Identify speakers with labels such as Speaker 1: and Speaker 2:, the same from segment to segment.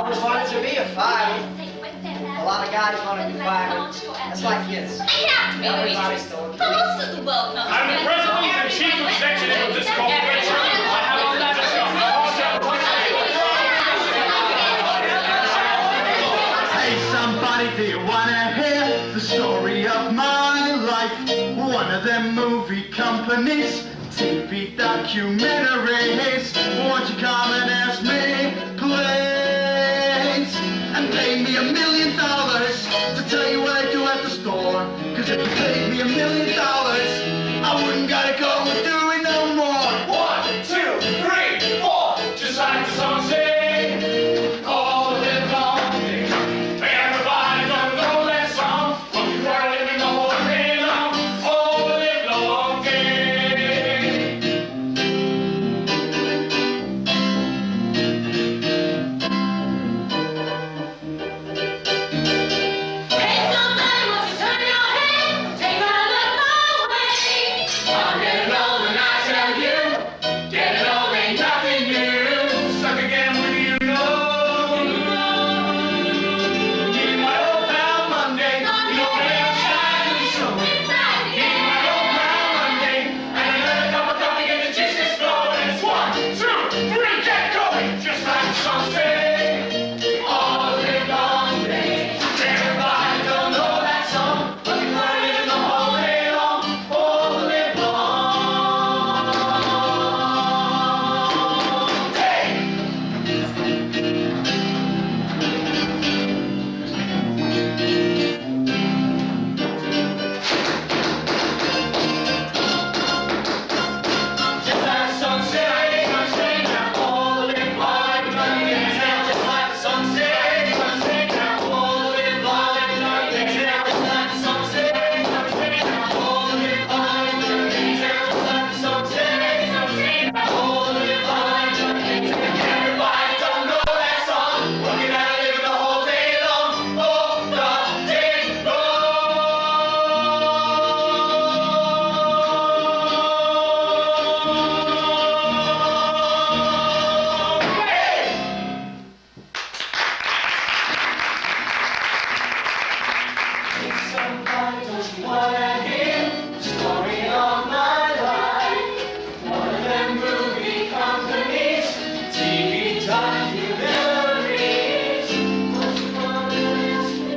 Speaker 1: always wanted to be a fighter. A lot of guys want to be fighters. That's like this. Everybody's told you.
Speaker 2: I'm the president and chief executive of this corporation. I have all that
Speaker 3: Hey, somebody, do you want to hear the story of my life? One of them movie companies, TV documentaries. Won't you come and ask me, please? And pay me $1 million to tell you what I do at the store. Cause if you paid me $1 million, I wouldn't gotta go and do it no more.
Speaker 2: 1, 2, 3, 4, just like the song say, all live long day. Everybody don't know that song, but we are living all day long, all live long day.
Speaker 4: Hey, somebody, won't you turn your head? Take a look my way.
Speaker 2: I'm getting old and I tell you, getting old ain't nothing new. Stuck again with you, no. Need my old pal Monday, you know they are shining so. Need my old pal Monday, and another cup of coffee and the juices flowing. It's 1, 2, 3, get going, just like the song say. All live long day. Everybody don't know that song, but we are living the whole day long. All live long day. Just like the song say, now all live long day. Just like the song say, now all live long day. Just like the song say, now all live long day. Just like the song say, now all live long day. Everybody don't know that song, working out and living the whole day long, all the day long. Somebody, don't you wanna hear the story of my life? One of them movie companies, TV documentaries. Don't you wanna ask me?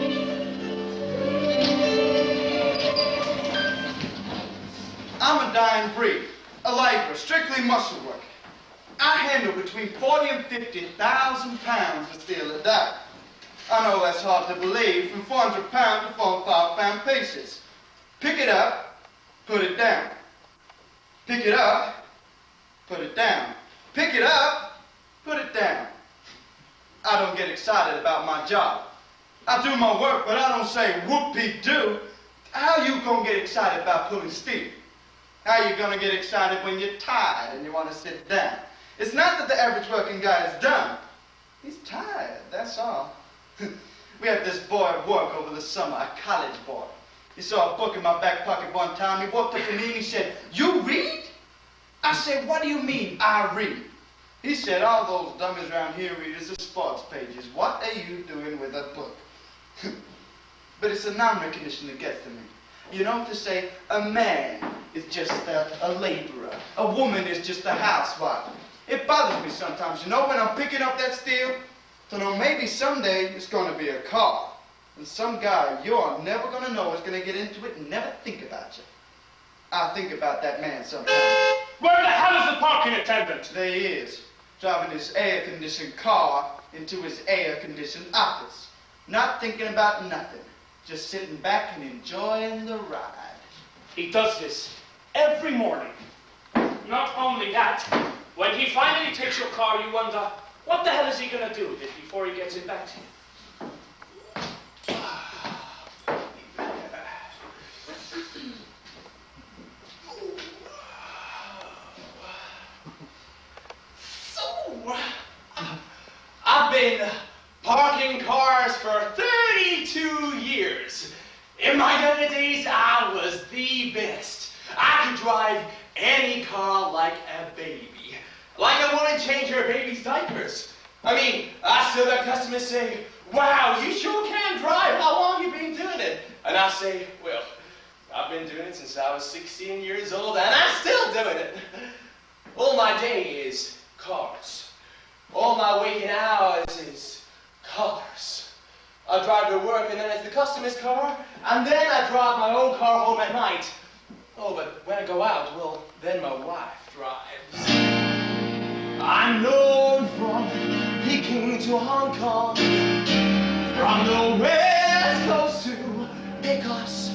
Speaker 3: I'm a dying breed, a laborer, strictly muscle work. I handle between 40 and 50,000 pounds of steel a day. I know that's hard to believe, from 400 pound to 4 5-pound pieces. Pick it up, put it down. Pick it up, put it down. Pick it up, put it down. I don't get excited about my job. I do my work, but I don't say whoop-de-doo. How you gonna get excited about pulling steel? How you gonna get excited when you're tired and you want to sit down? It's not that the average working guy is done. He's tired, that's all. We had this boy at work over the summer, a college boy. He saw a book in my back pocket one time. He walked up to me and he said, "You read?" I said, "What do you mean, I read?" He said, "All those dummies around here read is the sports pages. What are you doing with a book?" But it's a non-recognition that gets to me. You know, to say a man is just a laborer, a woman is just a housewife. It bothers me sometimes, you know, when I'm picking up that steel. So know maybe someday it's going to be a car. And some guy you're never going to know is going to get into it and never think about you. I think about that man sometimes.
Speaker 2: Where the hell is the parking attendant?
Speaker 3: There he is, driving his air-conditioned car into his air-conditioned office. Not thinking about nothing. Just sitting back and enjoying the ride.
Speaker 2: He does this every morning. Not only that, when he finally takes your car, you wonder, what the hell is he going to do with it before he gets it back to you? So, I've been parking cars for 32 years. In my younger days, I was the best. I could drive any car like a baby. Like a woman change her baby's diapers. I mean, I So the customers say, wow, you sure can drive. How long you been doing it? And I say, well, I've been doing it since I was 16 years old, and I'm still doing it. All my day is cars. All my waking hours is cars. I drive to work, and then it's the customer's car, and then I drive my own car home at night. Oh, but when I go out, well, then my wife drives. I'm known from Peking to Hong Kong, from the West Coast to because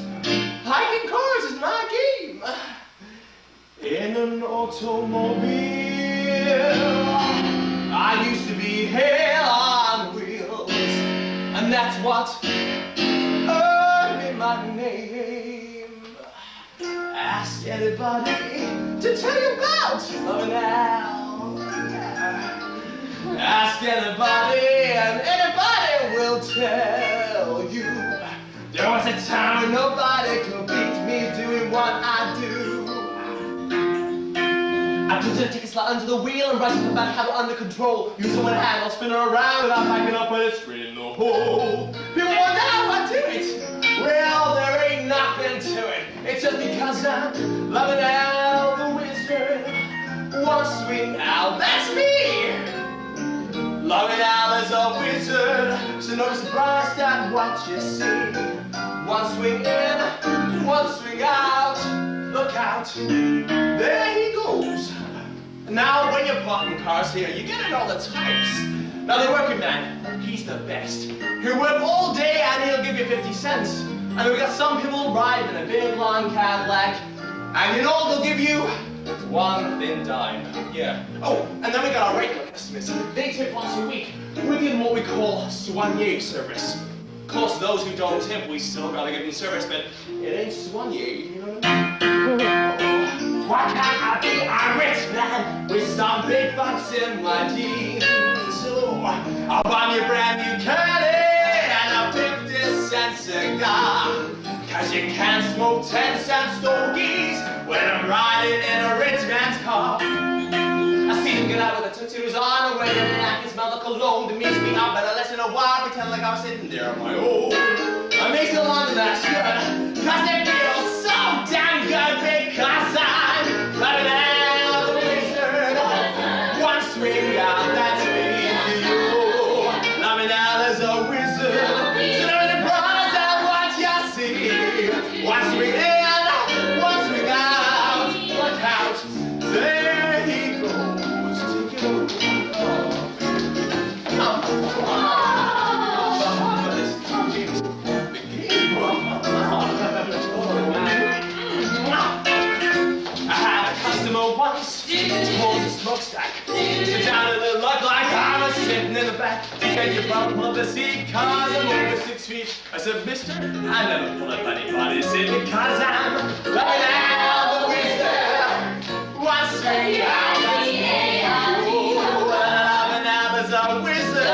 Speaker 2: hiking cars is my game. In an automobile, I used to be hell on wheels, and that's what earned me my name. Ask anybody to tell you about Loving Al. Ask anybody, and anybody will tell you there was a time when nobody could beat me doing what I do. I put the ticket slot under the wheel and right up the back, have it under control. Use one hand, I'll spin her around without backing up when it's straight in the hole. People wonder how I do it. Well, there ain't nothing to it. It's just because I'm Loving Al the Wizard. One swing Al, that's me. Loving Al is a wizard, so no surprise at what you see. One swing in, one swing out. Look out, there he goes. Now when you're parking cars here, you get in all the types. Now the working man, he's the best. He'll work all day and he'll give you 50 cents. And we got some people riding in a big long Cadillac, and you know they'll give you one thin dime. Yeah. Oh, and then we got our regular customers. They tip once a week. We give them what we call soigné service. Of course, those who don't tip, we still gotta give them service, but it ain't soigné, you know what I mean? Why can't I be a rich man with some big bucks in my jeans? So I'll buy me a brand new caddy and a 50-cent cigar. Cause you can't smoke 10-cent stogies when I'm riding in a rich man's car. I see them get out with the tattoos on and when they act, smell the cologne to meet me up. Better listen a while, pretend like I was sitting there on my own. I may still under that shirt, cause they feel so damn good because I'm Loving Al the Wizard. One swing out, that's me. Loving Al is a wizard. So no surprise at what you see. One swing in, one swing out. Look out, there he goes. Take it over. I had a customer once who holds a smokestack. Sit down and it looked like I was sitting in the back. Can you pull up the seat? Cause I'm over 6 feet. I said, mister, I never pull up anybody's seat because I'm Loving Al the Wizard. One swing out, that's me. Oh, Loving Al is a wizard.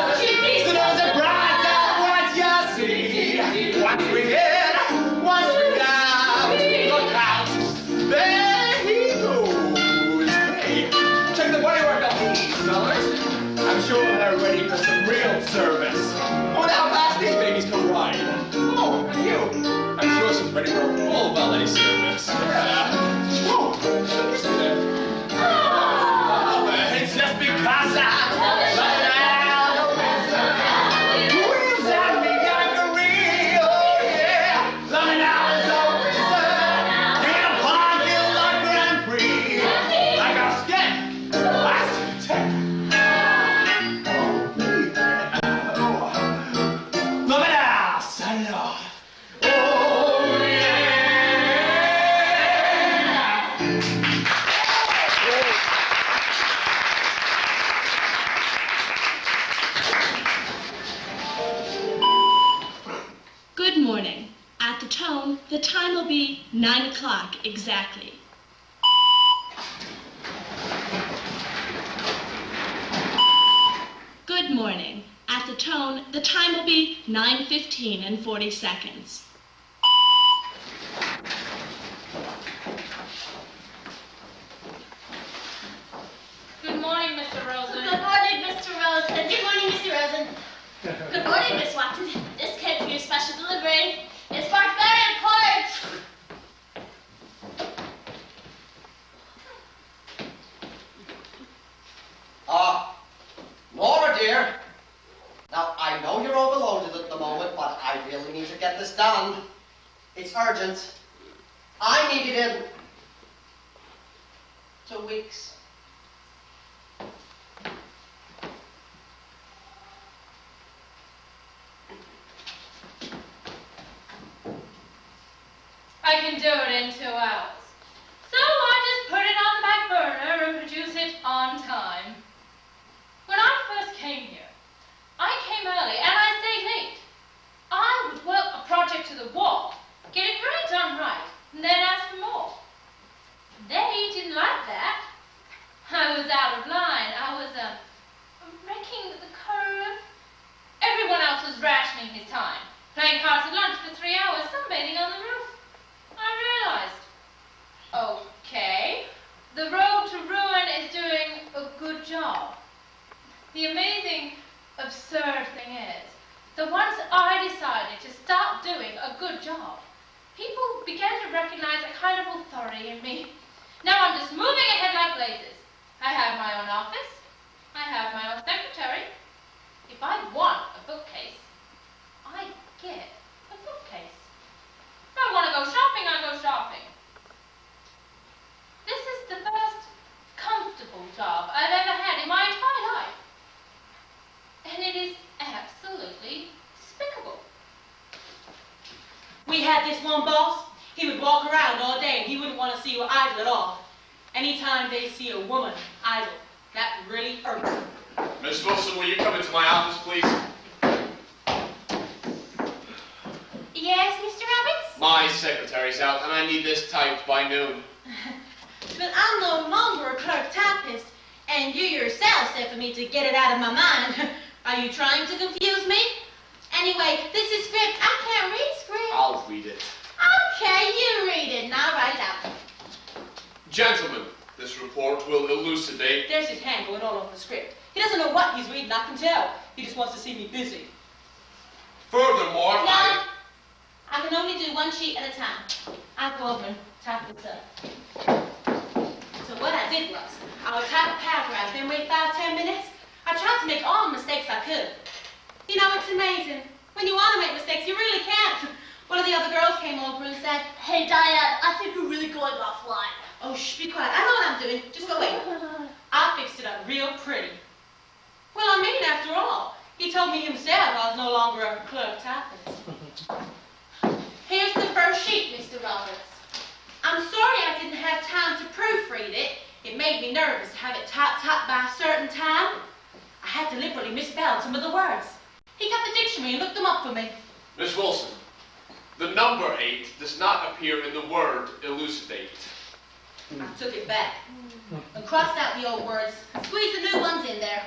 Speaker 2: So no surprise at what you see. One swing in, one swing out. Look out, there he goes. Hey, check the bodywork of these fellas. I'm sure they're ready for some real service. Oh, now fast these babies can ride. Oh, and you. I'm sure she's ready for a full valet service. Yeah. Whoa, you see that? Oh, but it's just because I'm Loving Al the Wizard. Wheels at me like a reel, oh yeah. Loving Al is a wizard. In a Formula Grand Prix. Like a skip, last tech. Loving Al, sign it off. Oh yeah.
Speaker 5: Good morning. At the tone, the time will be 9 o'clock exactly. Good morning. At the tone, the time will be 9:15 and 40 seconds.
Speaker 4: Good morning, Mr. Rosen.
Speaker 6: Good morning, Mr. Rosen. Good morning, Mr. Rosen.
Speaker 5: Good morning, Miss Watson. This came for your special delivery. It's marked very important.
Speaker 1: Laura, dear. Now, I know you're overloaded at the moment, but I really need to get this done. It's urgent. I need it in 2 weeks.
Speaker 4: I can do it in 2 hours. So I just put it on the back burner and produce it on time. When I first came here, I came early and I stayed late. I would work a project to the wall, get it really done right, and then ask for more. They didn't like that. I was out of line. I was wrecking the curve. Everyone else was rationing his time, playing cards at lunch for 3 hours, sunbathing on the roof. I realized, okay, the road to ruin is doing a good job. The amazing, absurd thing is that once I decided to start doing a good job, people began to recognize a kind of authority in me. Now I'm just moving ahead like blazes. I have my own office. I have my own secretary. If I want a bookcase, I get a bookcase. If I want to go shopping, I go shopping. This is the first comfortable job I've ever had in my entire life. And it is absolutely despicable.
Speaker 6: We had this one boss. He would walk around all day and he wouldn't want to see you idle at all. Anytime they see a woman idle, that really irks them.
Speaker 2: Miss Wilson, will you come into my office, please?
Speaker 6: Yes, Mr. Roberts?
Speaker 2: My secretary's out, and I need this typed by noon.
Speaker 6: But I'm no longer a clerk typist, and you yourself said for me to get it out of my mind. Are you trying to confuse me? Anyway, this is script. I can't read script.
Speaker 2: I'll read it.
Speaker 6: Okay, you read it, and I'll write it out.
Speaker 2: Gentlemen, this report will elucidate...
Speaker 6: There's his hand going all over the script. He doesn't know what he's reading, I can tell. He just wants to see me busy.
Speaker 2: Furthermore,
Speaker 6: No, I can only do one sheet at a time. I'll go over and type this up. So what I did was, I would type a paragraph, then wait 5-10 minutes. I tried to make all the mistakes I could. You know, it's amazing. When you want to make mistakes, you really can't. One of the other girls came over and said,
Speaker 5: Hey, Diane, I think we're really going offline.
Speaker 6: oh, shh, be quiet. I know what I'm doing. Just go away. I fixed it up real pretty. Well, I mean, after all, he told me himself I was no longer a clerk typist. Here's the first sheet, Mr. Roberts. I'm sorry I didn't have time to proofread it. It made me nervous to have it typed by a certain time. I had deliberately misspelled some of the words. He got the dictionary and looked them up for me.
Speaker 2: Miss Wilson, the number 8 does not appear in the word elucidate.
Speaker 6: I took it back and crossed out the old words and squeezed the new ones in there.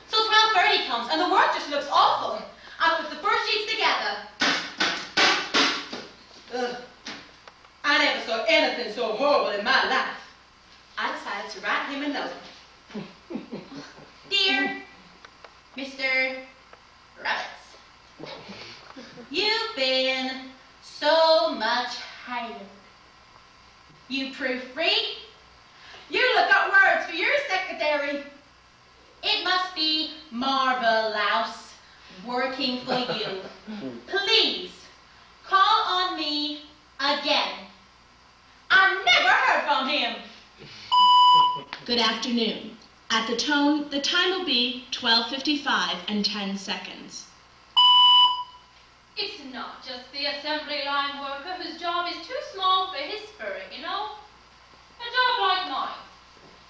Speaker 6: So 12:30 comes and the word just looks awful. I put the first sheets together. Ugh. I never saw anything so horrible in my life. I decided to write him a note. Dear Mr. Roberts, you've been so much hated. You proofread. You look up words for your secretary. It must be marvelous working for you. Please call on me again. I never heard from him.
Speaker 5: Good afternoon. At the tone, the time will be 12:55 and 10 seconds.
Speaker 4: It's not just the assembly line worker whose job is too small for his spirit, you know. A job like mine.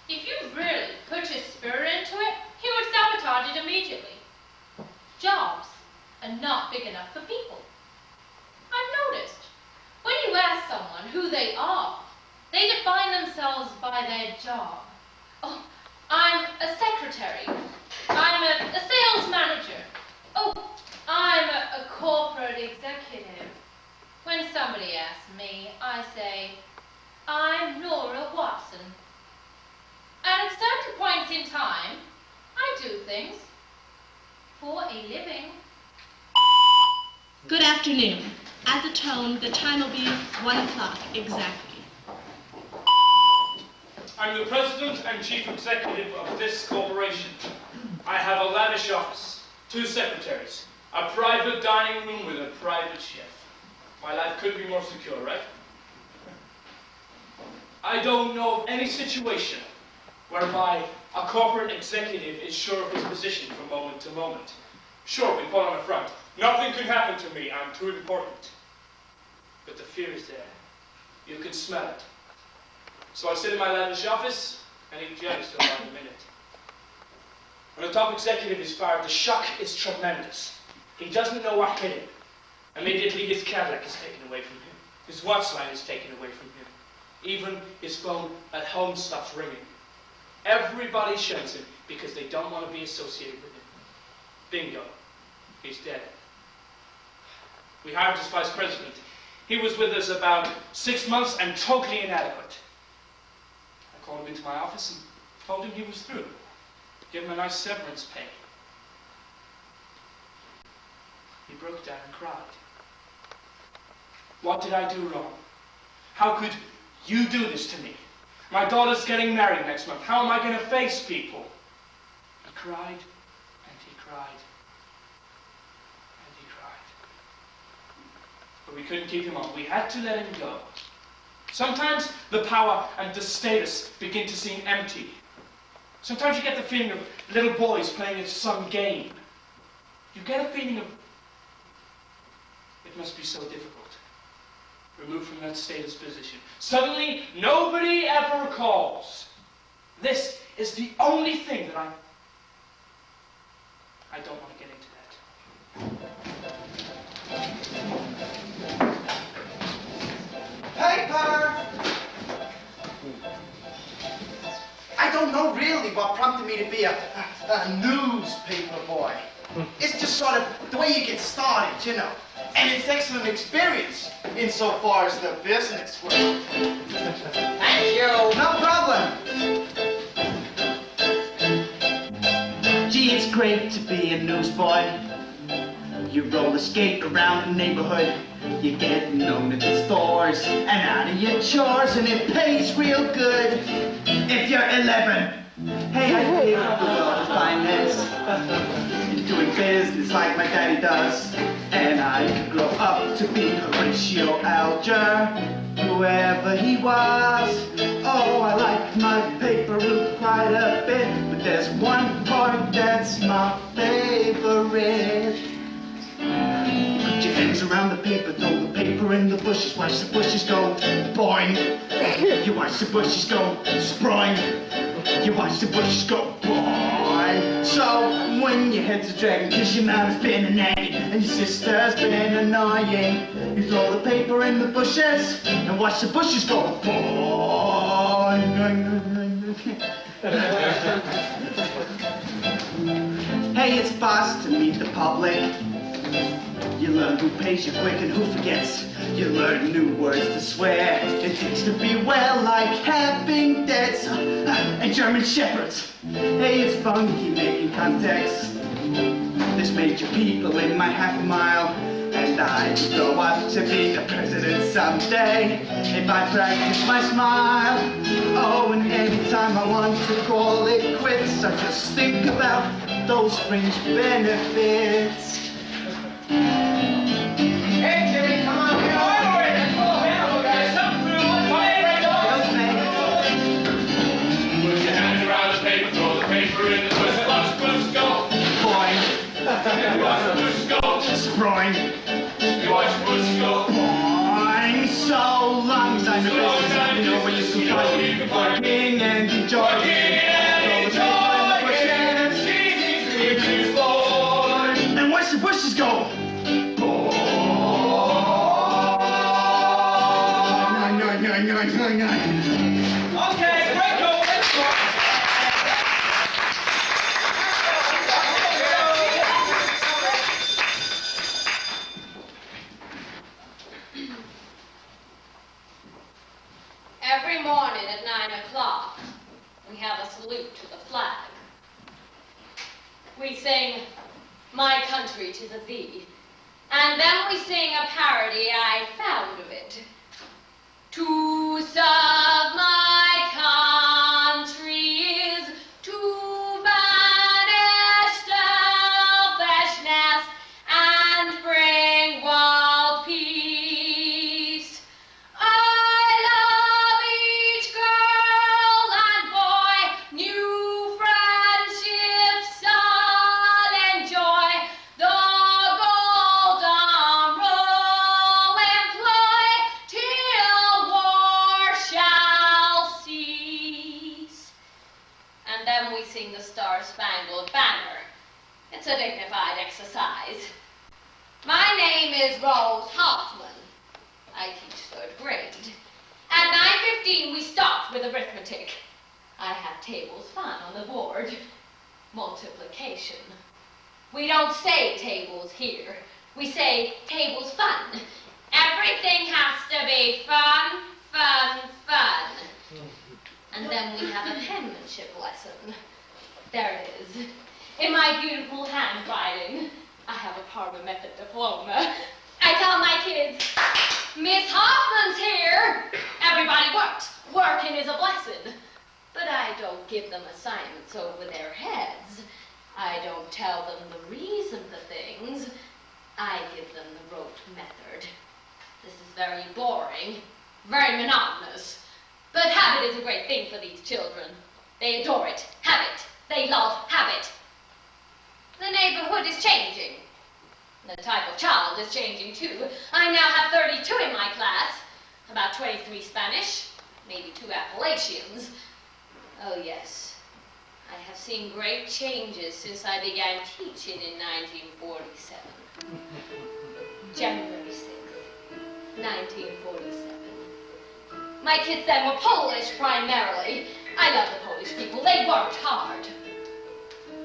Speaker 4: If you really put your spirit into it, he would sabotage it immediately. Jobs are not big enough for people. I've noticed, when you ask someone who they are, they define themselves by their job. Oh, I'm a secretary. I'm a sales manager. Oh, I'm a corporate executive. When somebody asks me, I say, I'm Nora Watson. And at certain points in time, I do things for a living.
Speaker 5: Good afternoon. At the tone, the time will be 1 o'clock exactly.
Speaker 7: I'm the president and chief executive of this corporation. I have a lavish office, 2 secretaries, a private dining room with a private chef. My life could be more secure, right? I don't know of any situation whereby a corporate executive is sure of his position from moment to moment. Sure, we put on a front. Nothing could happen to me. I'm too important. But the fear is there. You can smell it. So I sit in my lavish office and eat jelly still by the minute. When a top executive is fired, the shock is tremendous. He doesn't know what hit him. Immediately his Cadillac is taken away from him. His watch line is taken away from him. Even his phone at home stops ringing. Everybody shuns him because they don't want to be associated with him. Bingo. He's dead. We hired his vice president. He was with us about 6 months and totally inadequate. I called him into my office and told him he was through. Give him a nice severance pay. He broke down and cried. What did I do wrong? How could you do this to me? My daughter's getting married next month. How am I going to face people? He cried, and he cried, and he cried. But we couldn't keep him on. We had to let him go. Sometimes the power and the status begin to seem empty. Sometimes you get the feeling of little boys playing at some game. You get a feeling of it must be so difficult. Removed from that status position. Suddenly, nobody ever calls. This is the only thing that I don't want to get into that.
Speaker 3: Paper! I don't know really what prompted me to be a newspaper boy. It's just sort of the way you get started, you know. And it's excellent experience insofar as the business world.
Speaker 1: Thank you.
Speaker 3: No problem. Gee, it's great to be a newsboy. You roller skate around the neighborhood. You get known at the stores and out of your chores, and it pays real good. If you're 11, hey, I pay for the world of finance. Doing business like my daddy does. And I could grow up to be Horatio Alger, whoever he was. Oh, I like my paper route quite a bit, but there's one part that's my favorite. Put your hands around the paper, throw the paper in the bushes, watch the bushes go boing. You watch the bushes go sproing. You watch the bushes go boing. So when your head's a dragging, cause your mom's been a nagging and your sister's been annoying, you throw the paper in the bushes and watch the bushes go boing. Hey, it's fast to meet the public. You learn who pays you quick and who forgets. You learn new words to swear. It takes to be well, like having debts and German shepherds. Hey, it's funky making contacts. There's major people in my half a mile, and I grow up to be the president someday if I practice my smile. Oh, and anytime I want to call it quits, I just think about those fringe benefits.
Speaker 2: Hey, Jimmy, come on. Get over it. Let's go. Handle, guys. Come through. Let's
Speaker 7: Put your hands around the paper, throw the paper in the bush, watch the bush go.
Speaker 3: Boing.
Speaker 7: You watch the bush go.
Speaker 3: Sproing.
Speaker 7: You watch the bush go.
Speaker 3: Boing. So long as I'm in business, you know when you can find working and enjoying. And watch the bushes go.
Speaker 2: Okay, break over. Let's go.
Speaker 4: Every morning at 9 o'clock, we have a salute to the flag. We sing, "My country 'tis of thee," And then we sing a parody I found of it. To serve my country is to banish selfishness and bring world peace. I love each girl and boy, new friendships I'll enjoy. The golden rule employ till war shall cease. And then we sing the Star-Spangled Banner. It's a dignified exercise. My name is Rose Hoffman. I teach 3rd grade. At 9:15 we stopped with arithmetic. I have tables fun on the board. Multiplication. We don't say tables here. We say tables fun. Everything has to be fun, fun, fun. And then we have a penmanship lesson. There it is. In my beautiful handwriting. I have a Parma Method diploma. I tell my kids, Miss Hoffman's here. Everybody works. Working is a blessing. But I don't give them assignments over their heads. I don't tell them the reason for things. I give them the rote method. This is very boring, very monotonous. But habit is a great thing for these children. They adore it. Habit. They love habit. The neighborhood is changing. The type of child is changing too. I now have 32 in my class. About 23 Spanish, maybe 2 Appalachians. Oh yes, I have seen great changes since I began teaching in 1947. January 6th, 1947. My kids then were Polish primarily. I love the Polish people. They worked hard.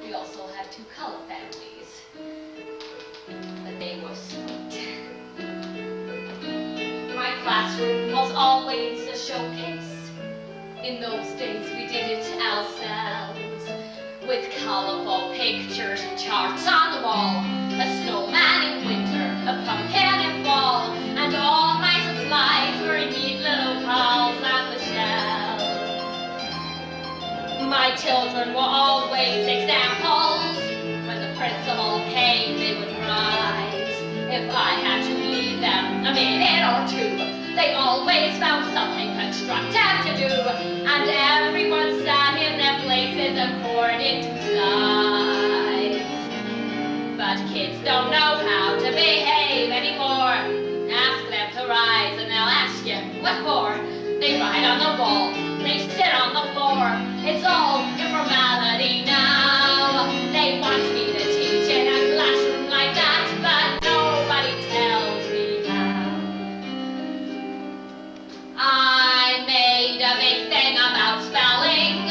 Speaker 4: We also had 2 color families. But they were sweet. My classroom was always a showcase. In those days we did it ourselves. With colorful pictures and charts on the wall. A snowman in winter, a pumpkin in fall. And all my supplies were in neat little piles on the shelves. My children were always examples. When the principal came, they would rise. If I had to leave them a minute or 2, they always found something constructive to do. And everyone sat in their places according to size. But kids don't know how to behave anymore. Ask them to rise and they'll ask you, what for? They write on the walls, they sit on the floor. It's all informality now. They want me to teach in a classroom like that, but nobody tells me how. I made a big thing about spelling,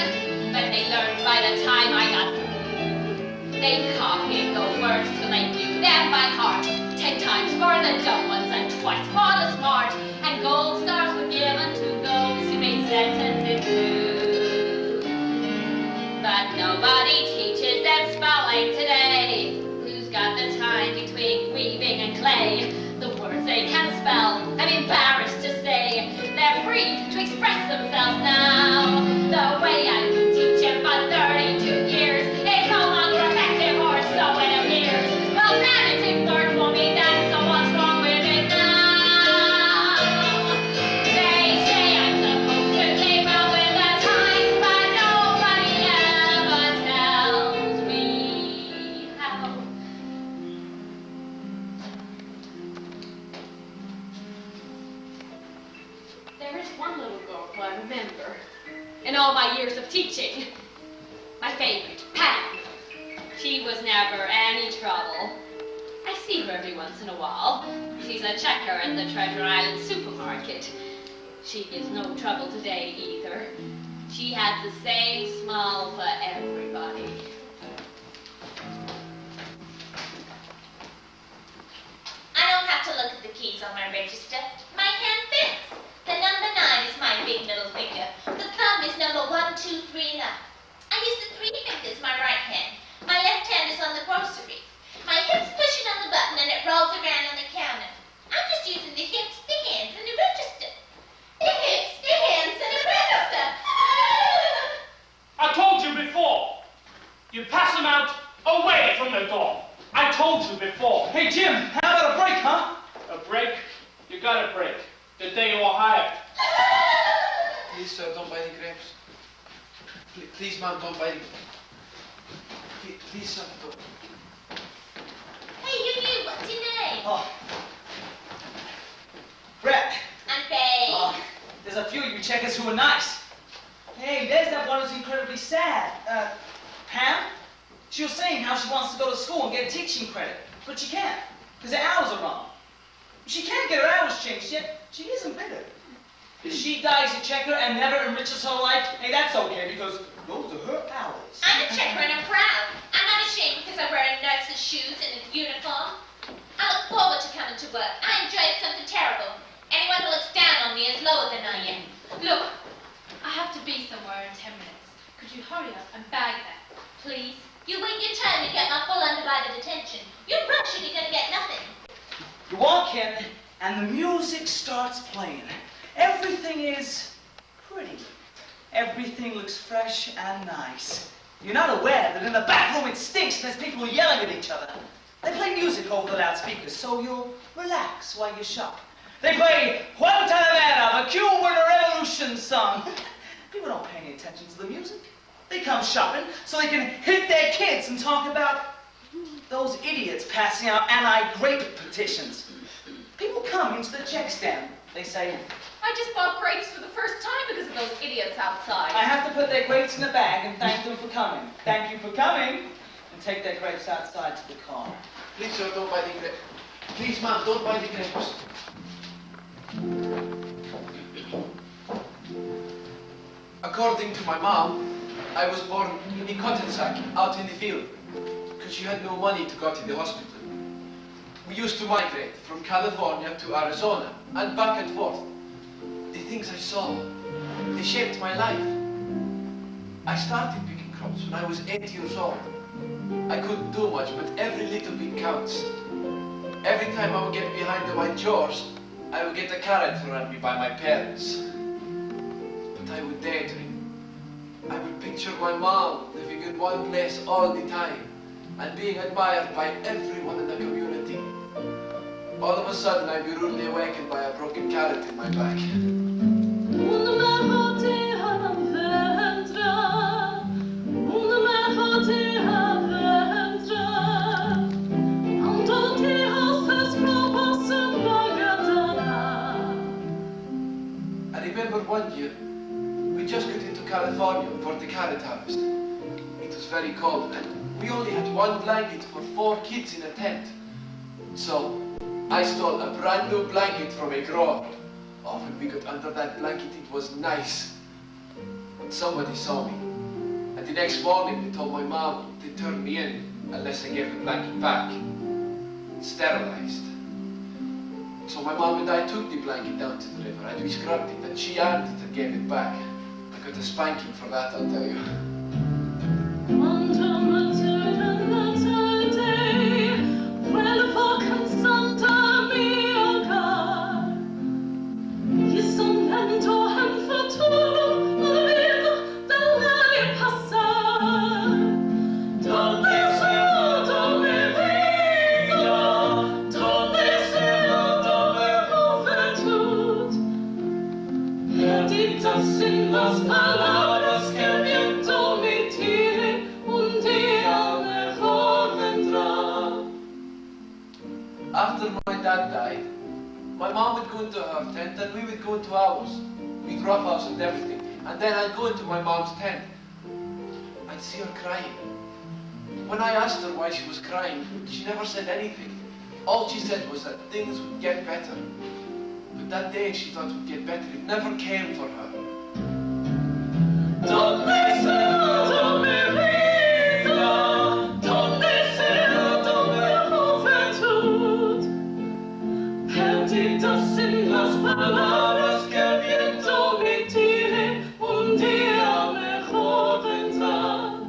Speaker 4: but they learned by the time I got through. They copied the words till they knew them by heart. 10 times for the dumb ones and twice for the smart. And gold stars were given to those who made sentences too. But nobody teaches them spelling today. Who's got the time between weaving and clay? The words they can spell, I'm embarrassed to say. They're free to express themselves now. The way I've been teaching for 32 years is no longer effective, or so it appears. Well, granted, it worked for me then, so what's wrong with it now? They say I'm supposed to keep up with the times, but nobody ever tells me how. There is one little girl who I remember in all my years of teaching. My favorite, Pam. She was never any trouble. I see her every once in a while. She's a checker at the Treasure Island supermarket. She gives no trouble today either. She has the same smile for everybody.
Speaker 8: I don't have to look at the keys on my register. My hand fits. The number 9 is my big middle finger. The thumb is number 1, 2, 3, and up. I use the 3 fingers, my right hand. My left hand is on the grocery. My hip's pushing on the button and it rolls around
Speaker 7: told you before.
Speaker 2: Hey, Jim, how about a break, huh?
Speaker 7: A break? You got a break. The day you were hired.
Speaker 9: Please, sir, don't buy the grapes. Please, ma'am, don't buy the... Please, sir, don't.
Speaker 8: Hey, you, what's your name?
Speaker 2: Oh. Brett.
Speaker 8: I'm Faye.
Speaker 2: Oh, there's a few of you checkers who are nice. Hey, there's that one who's incredibly sad. Pam? She was saying how she wants to go to school and get teaching credit, but she can't, because her hours are wrong. She can't get her hours changed yet. She isn't bitter. If she dies a checker and never enriches her life, hey, that's okay, because those are her hours.
Speaker 8: I'm a checker and I'm proud. I'm not ashamed because I wear a nurse's shoes and a uniform. I look forward to coming to work. I enjoy it something terrible. Anyone who looks down on me is lower than I am.
Speaker 4: Look, I have to be somewhere in 10 minutes. Could you hurry up and bag that, please?
Speaker 8: You wait your turn to get my full undivided attention. You rush and you're gonna get nothing.
Speaker 2: You walk in, and the music starts playing. Everything is pretty. Everything looks fresh and nice. You're not aware that in the back room it stinks and there's people yelling at each other. They play music over the loudspeakers, so you'll relax while you shop. They play Guantanamera, the Cuban Revolution song. People don't pay any attention to the music. They come shopping so they can hit their kids and talk about those idiots passing out anti-grape petitions. People come into the check stand. They say,
Speaker 4: I just bought grapes for the first time because of those idiots outside.
Speaker 2: I have to put their grapes in the bag and thank them for coming. Thank you for coming. And take their grapes outside to the car.
Speaker 9: Please, sir, don't buy the grapes. Please, ma'am, don't buy the grapes. According to my mom, I was born in a cotton sack out in the field because she had no money to go to the hospital. We used to migrate from California to Arizona and back and forth. The things I saw, they shaped my life. I started picking crops when I was 8 years old. I couldn't do much, but every little bit counts. Every time I would get behind on my chores, I would get a carrot thrown at me by my parents. But I would daydream. I would picture my mom living in one place all the time and being admired by everyone in the community. All of a sudden, I'd be rudely awakened by a broken carrot in my back. I remember one year, we just got into California for the carrot harvest. It was very cold and we only had one blanket for 4 kids in a tent. So I stole a brand new blanket from a grower. Oh, when we got under that blanket, it was nice. But somebody saw me. And the next morning, they told my mom they'd turn me in unless I gave the blanket back. Sterilized. So my mom and I took the blanket down to the river and we scrubbed it and she ironed it and gave it back. I got a spanking for that, I'll tell you. After my dad died, my mom would go into her tent and we would go into ours. We'd roughhouse and everything. And then I'd go into my mom's tent. I'd see her crying. When I asked her why she was crying, she never said anything. All she said was that things would get better. But that day she thought it would get better. It never came for her. Don't listen to me, Rita. Don't listen to mi juventud. Perdidas en las palabras que el viento me tire, un día mejor vendrá.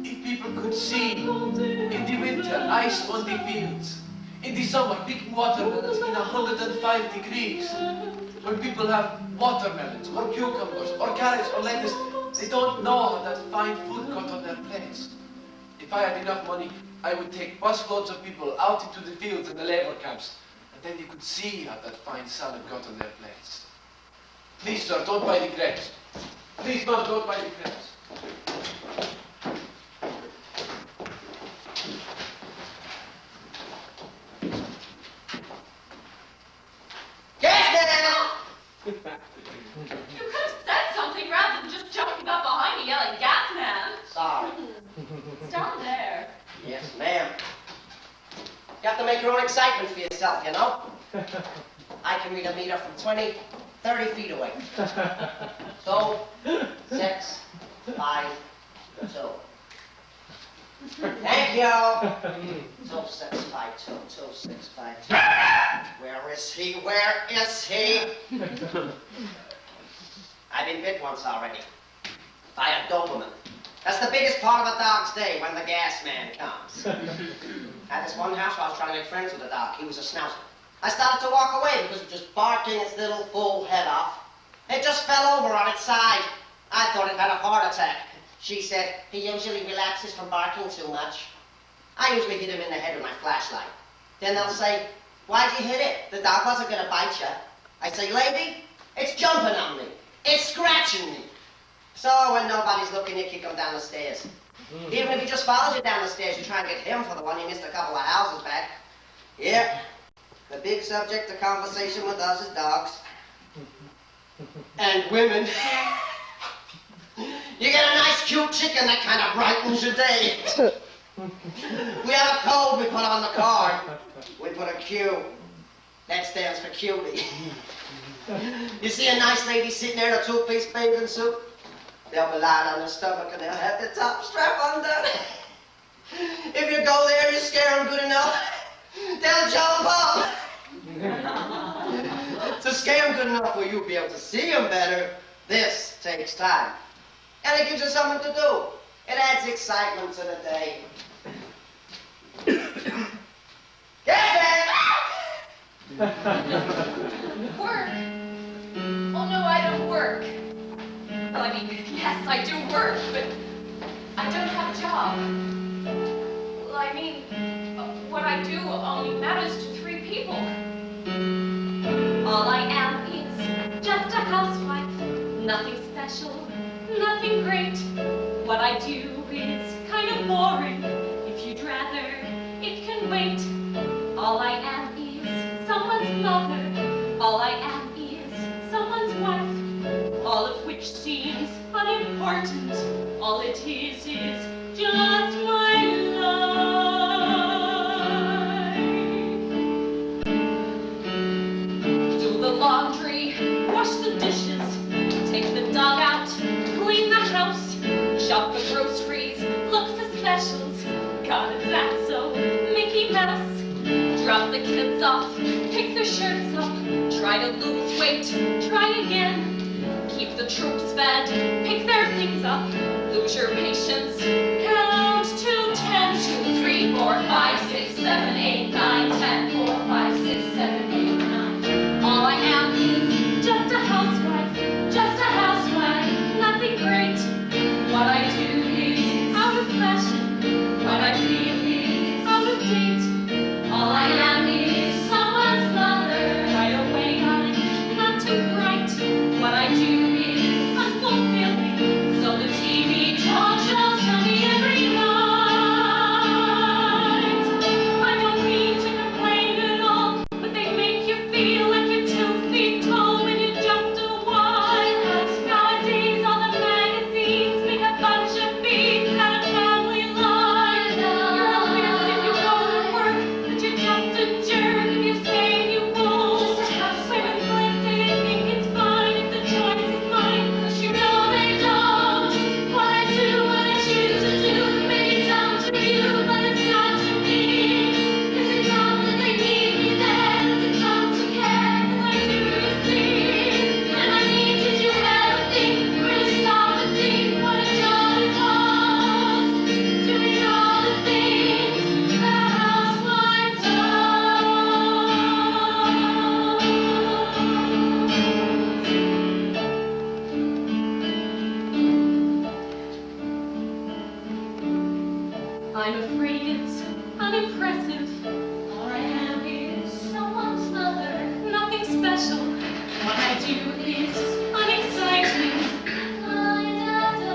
Speaker 9: If people could see, in the winter, ice on the fields. In the summer, picking watermelons in 105 degrees. When people have watermelons, or cucumbers, or carrots, or lettuce, they don't know how that fine food got on their plates. If I had enough money, I would take busloads of people out into the fields and the labor camps, and then you could see how that fine salad got on their plates. Please, sir, don't buy the grapes. Please, ma'am, don't buy the grapes.
Speaker 4: You could have said something rather than just jumping up behind me yelling, "Gas man!"
Speaker 1: Sorry.
Speaker 4: It's down there.
Speaker 1: Yes, ma'am. You have to make your own excitement for yourself, you know? I can read a meter from 20, 30 feet away. 2, 6, 5, 2. Thank you. 2, 6, 5, 2, 2, 6, 5, 2. Where is he? Where is he? I've been bit once already. By a Doberman. That's the biggest part of a dog's day when the gas man comes. At this one house where I was trying to make friends with a dog. He was a schnauzer. I started to walk away because it was just barking its little full head off. It just fell over on its side. I thought it had a heart attack. She said, he usually relaxes from barking too much. I usually hit him in the head with my flashlight. Then they'll say, why'd you hit it? The dog wasn't going to bite you. I say, lady, it's jumping on me. It's scratching me. So when nobody's looking, you kick him down the stairs. Even if he just follows you down the stairs, you try and get him for the one you missed a couple of houses back. Yeah, the big subject of conversation with us is dogs. And women. You get a nice cute chicken that kind of brightens your day. We have a code we put on the card. We put a Q. That stands for cutie. You see a nice lady sitting there in a two-piece bathing suit? They'll be lying on their stomach and they'll have their top strap undone. If you go there and you scare them good enough, they'll jump up. To scare them good enough where you'll be able to see them better, this takes time. And it gives you something to do. It adds excitement to the day. Get
Speaker 4: Work? Oh no, I don't work. Well, I mean, yes, I do work, but I don't have a job. Well, I mean, what I do only matters to 3 people. All I am is just a housewife. Nothing special, nothing great. What I do is kind of boring. If you'd rather, it can wait. All I am is someone's mother. All I am is someone's wife. All of which seems unimportant. All it is just my life. Do the laundry, wash the dishes, take the dog out, clean the house, shop for groceries, look for specials. God, is that so? Mickey Mouse. Drop the kids off, pick their shirts up, try to lose weight, try again. Keep the troops fed, pick their things up, lose your patience, count to 10, 2, 3, 4, 5, 6, 7, 8, 9, 10, 4, 5, 6, 7, 8, 9. All I am is just a housewife, nothing great. What I do is out of fashion, what I feel is out of date. All I am is someone's mother, right away I'm not too bright. What I do is unfulfilling, so the TV talk shows tell me every night. you is unexciting.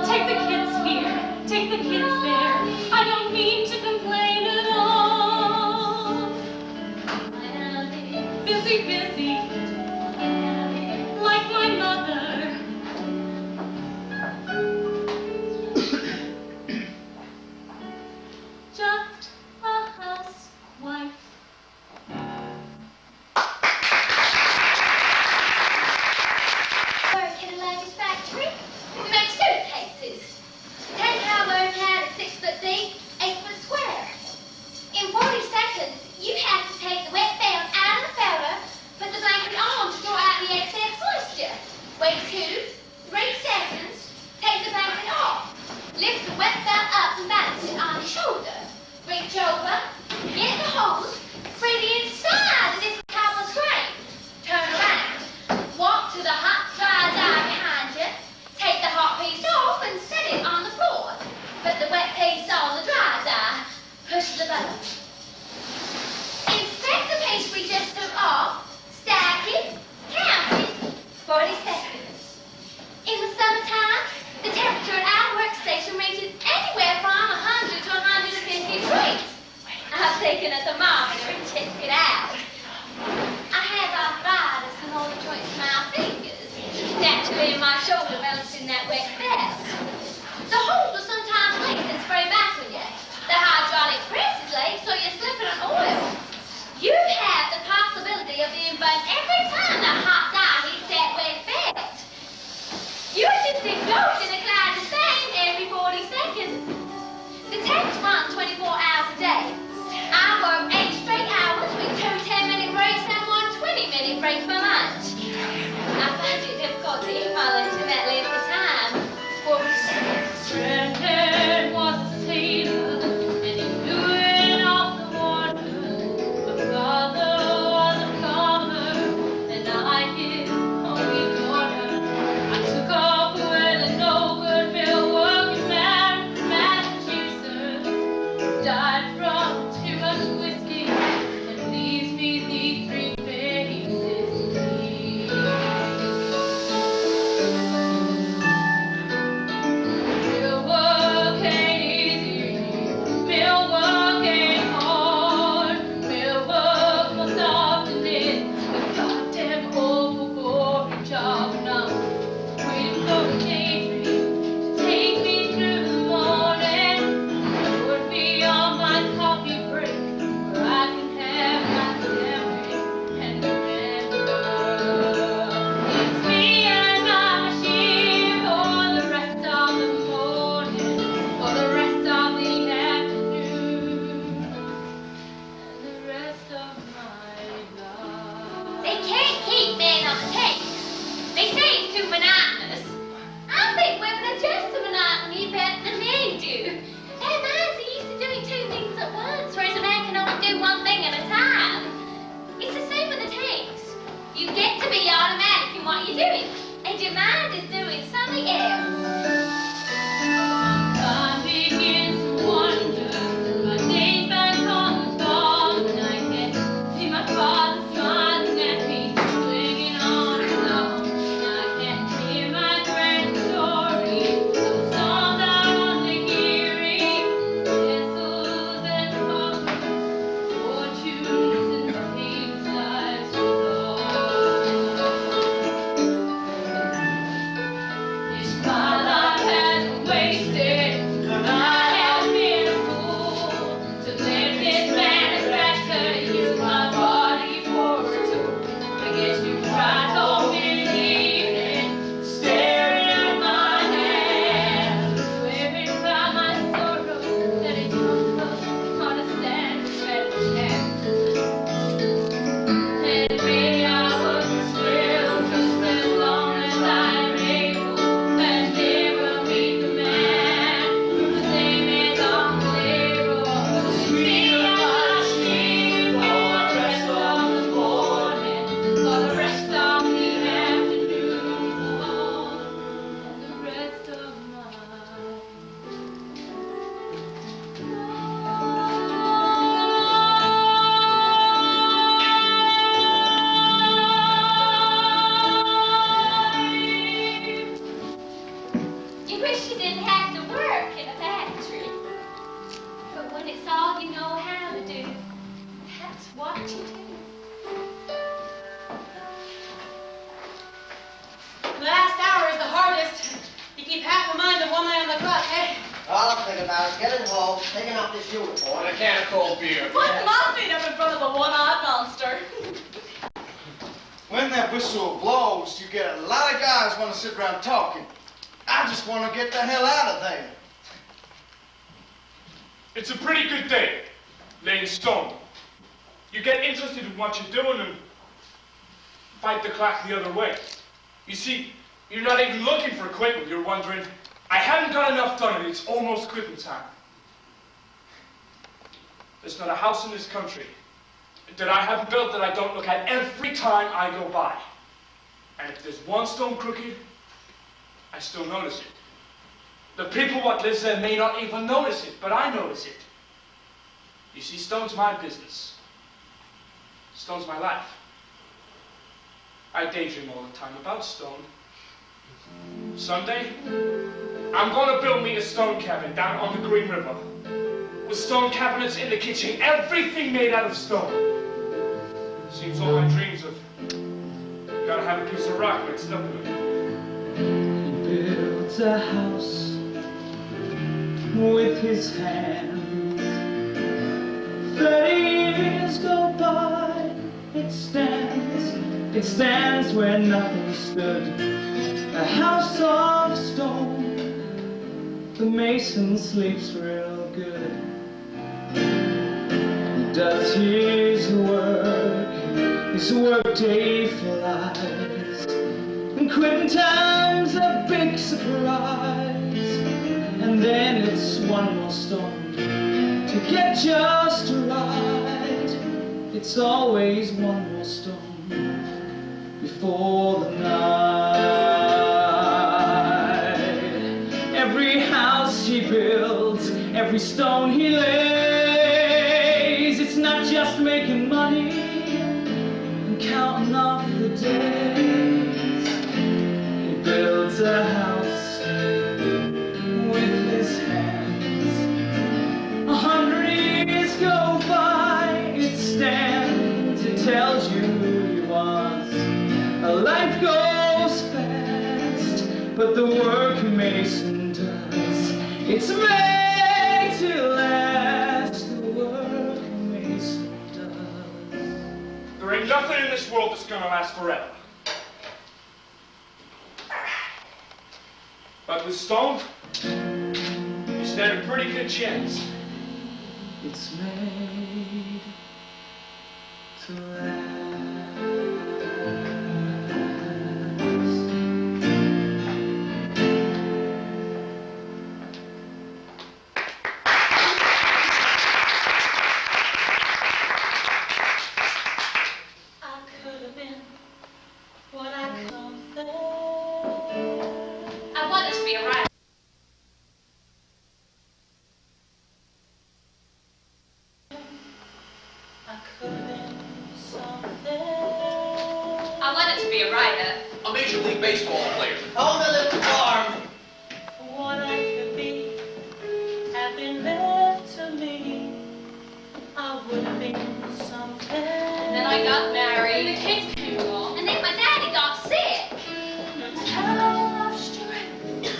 Speaker 4: Take the kids here, take the kids there. I don't mean to complain at all. Busy, busy, like my mother. Just a housewife.
Speaker 8: Work in a luggage factory. We make suitcases. 10-pound load pad at 6 foot deep, 8 foot square. In 40 seconds, you have to take the wet film out of the photo, put the blanket on to draw out the excess moisture. Wait 2, 3 seconds, take the blanket off. Lift the wet film up and balance it on your shoulder. Reach over, get the hose, spray the inside of this copper screen. Turn around, walk to the hot dry dye behind you, take the hot piece off and set it on the floor. Put the wet piece on the dry dye, push the button. Inspect the piece we just took off, stack it, count it, 40 seconds. In the summertime, the temperature at our workstation ranges anywhere from 100 to 150 degrees. I've taken a thermometer and checked it out. I have arthritis in all the joints of my fingers. Naturally, my shoulder melts in that wet belt. The hose will sometimes leak and spray back on you. The hydraulic press is late, so you're slipping on oil. You have the possibility of being burnt every time the hot dye hits that wet belt. You just indulge in a cloud of steam every 40 seconds. The tanks run 24 hours a day. I work 8 straight hours with 2 10-minute breaks and 1 20-minute break for lunch. I find it difficult to eat my lunch in that length of time. 40 seconds.
Speaker 4: Redhead was a sailor, and he blew it off the water. My father was a farmer, and I his only daughter. I took off with a no-good Milwaukee man from Massachusetts. Died from too much whiskey, and leaves me these 3 faces. Real work ain't easy, real work ain't hard. Real work most often is a goddamn awful boring job. And I'm waiting for the daydream to take me through the morning. Put me on my coffee break where I can have my sandwich and remember it's me and my machine for the rest of the morning, for the rest of the afternoon, and the rest of my life.
Speaker 8: They can't keep men on the tanks. They seem too monotonous. I think women adjust to monotony better than men do. Their minds are used to doing 2 things at once, whereas a man can only do 1 thing at a time. It's the same with the tanks. You get to be automatic in what you're doing, and your mind is doing something else.
Speaker 4: I begin to wonder, my days back on the farm, and I can see my father smiling at me, swinging on his arm. And I can hear my grand story of the storms out on the Erie, vessels and bunkers, fortunes and things lives were lost. It's my life.
Speaker 6: o'clock, eh?
Speaker 1: All I'm thinking about is getting home, taking off this uniform.
Speaker 7: And a can of cold beer.
Speaker 6: Putting my feet up in front of a one-eyed monster.
Speaker 3: When that whistle blows, you get a lot of guys want to sit around talking. I just want to get the hell out of there.
Speaker 7: It's a pretty good day, laying stone. You get interested in what you're doing and fight the clock the other way. You see, you're not even looking for quitting. You're wondering, I haven't got enough done and it's almost quitting time. There's not a house in this country that I haven't built that I don't look at every time I go by. And if there's one stone crooked, I still notice it. The people what lives there may not even notice it, but I notice it. You see, stone's my business. Stone's my life. I daydream all the time about stone. Someday, I'm gonna build me a stone cabin down on the Green River. With stone cabinets in the kitchen, everything made out of stone. Seems all my dreams of gotta have a piece of rock mixed up in it.
Speaker 2: He builds a house with his hands. 30 years go by, it stands where nothing stood. A house of stone, the mason sleeps real good. He does his work day flies, and quitting time's a big surprise. And then it's one more stone to get just right. It's always one more stone before the night. Every house he builds, every stone he lays, it's not just making money and counting off the days. He builds a house with his hands. 100 years go by, it stands, it tells you who he was. A life goes fast, but the work a mason does, it's made to last. The work a mason does.
Speaker 7: There ain't nothing in this world that's gonna last forever. But with stone, you stand a pretty good chance.
Speaker 2: It's made to last.
Speaker 6: I could have been what I come there.
Speaker 4: I wanted to be a writer.
Speaker 6: I could have been something.
Speaker 4: I wanted to be a writer.
Speaker 9: A Major League Baseball player.
Speaker 1: Own a little farm.
Speaker 6: What I could be had been left to me. I would have been something.
Speaker 4: And then I got married. The kids came along. And then my daddy got sick.
Speaker 6: Tell of strength,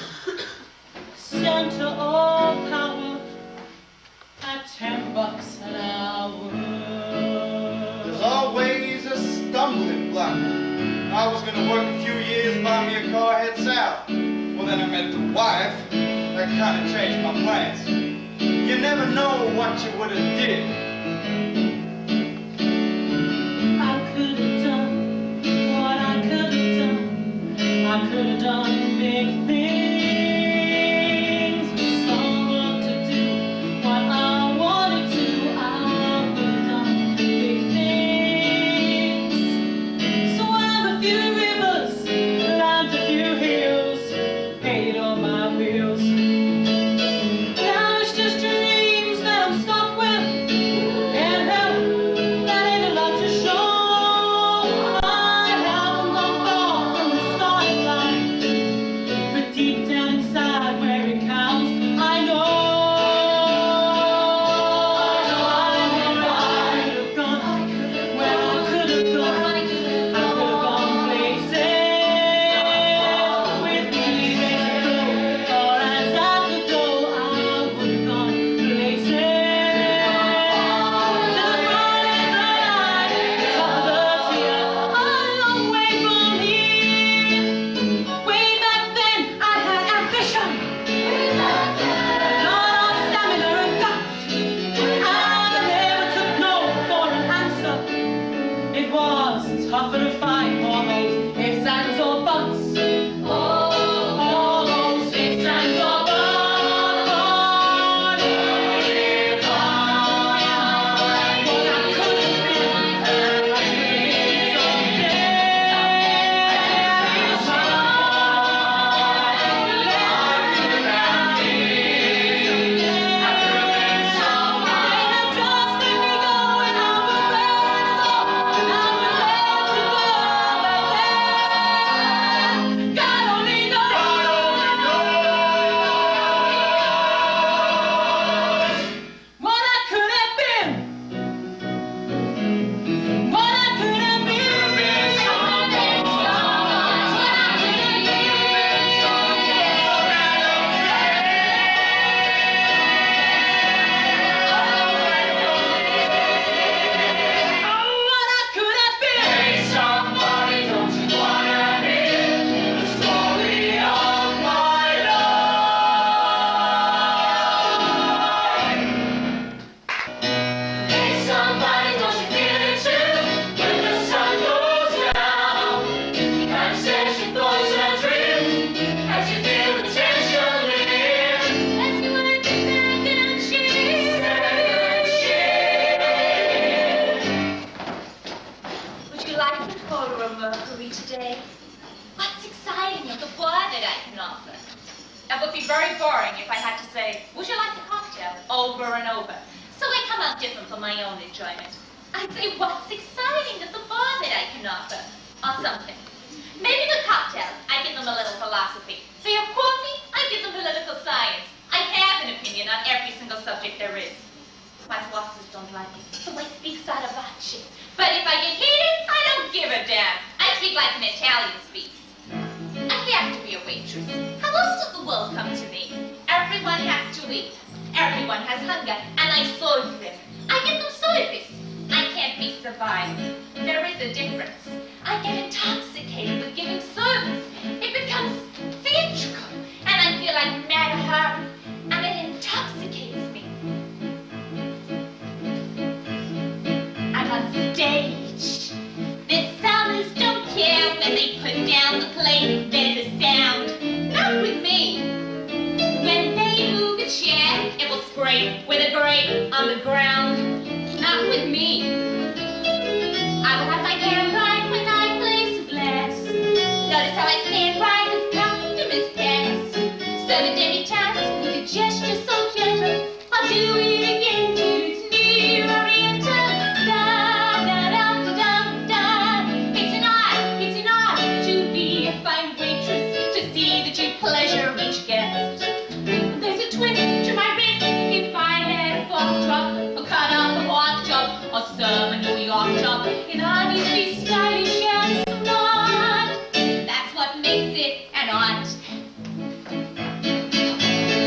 Speaker 6: center all power at $10 an hour.
Speaker 3: There's always a stumbling block. I was gonna work a few years, buy me a car, head south. Well, then I met the wife. That kind of changed my plans. You never know what you would have did.
Speaker 6: I could have done what I could have done. I could have done big things with someone to do what I wanted to. I would have done big things. Swam a few rivers, climbed a few hills, paid all my bills. Now it's just dreams that I'm stuck with.
Speaker 8: today? What's exciting of the bar that I can offer? That would be very boring if I had to say, would you like a cocktail, over and over. So I come out different for my own enjoyment. I'd say, what's exciting of the bar that I can offer? Or something. Maybe the cocktails, I give them a little philosophy. They have coffee, I give them political science. I have an opinion on every single subject there is. My bosses don't like it, so I speak sotto voce. But if I get heated, I don't give a damn. I speak like an Italian speaks. I have to be a waitress. How else does the world come to me? Everyone has to eat. Everyone has hunger, and I serve them. I give them service. I can't be survived. There is a difference. I get intoxicated with giving service. It becomes theatrical, and I feel like Mad Harry, and it intoxicates me. I'm on stage. The sellers don't care when they put down the plate. There's a sound. Not with me. When they move a chair, it will scrape with a grate on the ground. Not with me. I will have my hair right when I place a glass. Notice how I stand right as customers pass. Serve a demi-tasse with a gesture so gentle. I'll do it again till it's near Oriental. Da da da da da. It's an art to be a fine waitress, to see that you pleasure each guest. There's a twist to my wrist if I let a fork drop, or cut off a pork chop, or serve a New York chop, and I need to be stylish and smart. That's what makes it an art.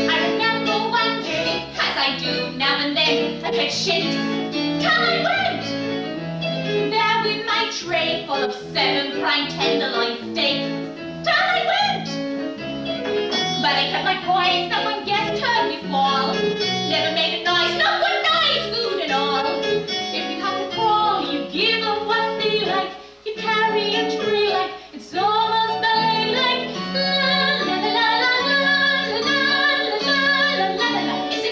Speaker 8: I remember one day, as I do now and then, I catch shit. Down I went, there with my tray full of 7 prime tenderloin steaks. Down I went, but I kept my poise, no one guessed heard me fall. Never made a noise, no good noise, food and all. If you have to crawl, you give them what they like. You carry a tray like it's almost ballet like. La la la la la la la la la la la. It's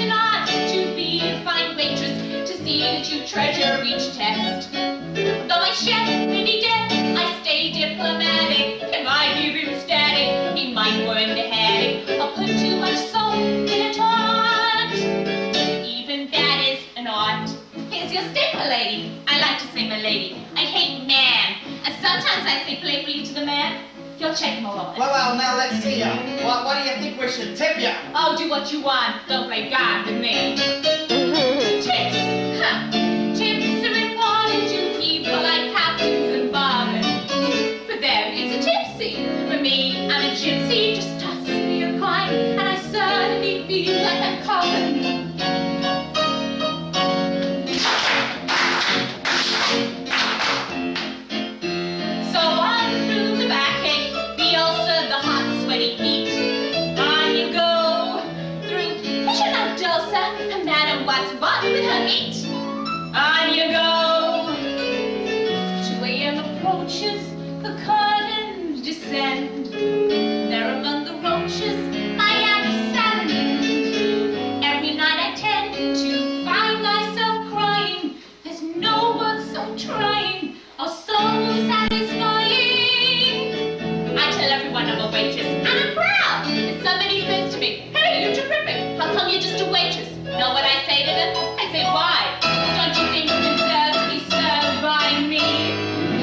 Speaker 8: an art to be a fine waitress, to see that you treasure each test. Though my chef may be dead, I stay diplomatic. If I give him static, he might burn the headache. I'll put too much salt in a tart. Even that is an art. Here's your steak, milady. I like to say milady. I hate man. And sometimes I say playfully to the man, you'll check my wallet.
Speaker 1: Well, now let's see ya. What do you think we should tip ya?
Speaker 8: Oh, do what you want. Don't play God with me. Tips. Huh. Tips are important to people like captains and barmen. For them, it's a tipsy. For me, I'm a gypsy. Just toss me a coin, and I suddenly feel like I'm calling. So on through the backache, the ulcer, the hot, sweaty heat. On you go through Michelin dosa, and Madam what's what with her meat. On you go. 2 a.m. approaches, the curtains descend. There among the roaches, I am saddened. Every night I tend to find myself crying. There's no work so trying or so satisfying. I tell everyone I'm a waitress, and I'm proud. And somebody says to me, hey, you're terrific. How come you're just a waitress? Know what I say to them? I say, why? Don't you think you deserve to be served by me?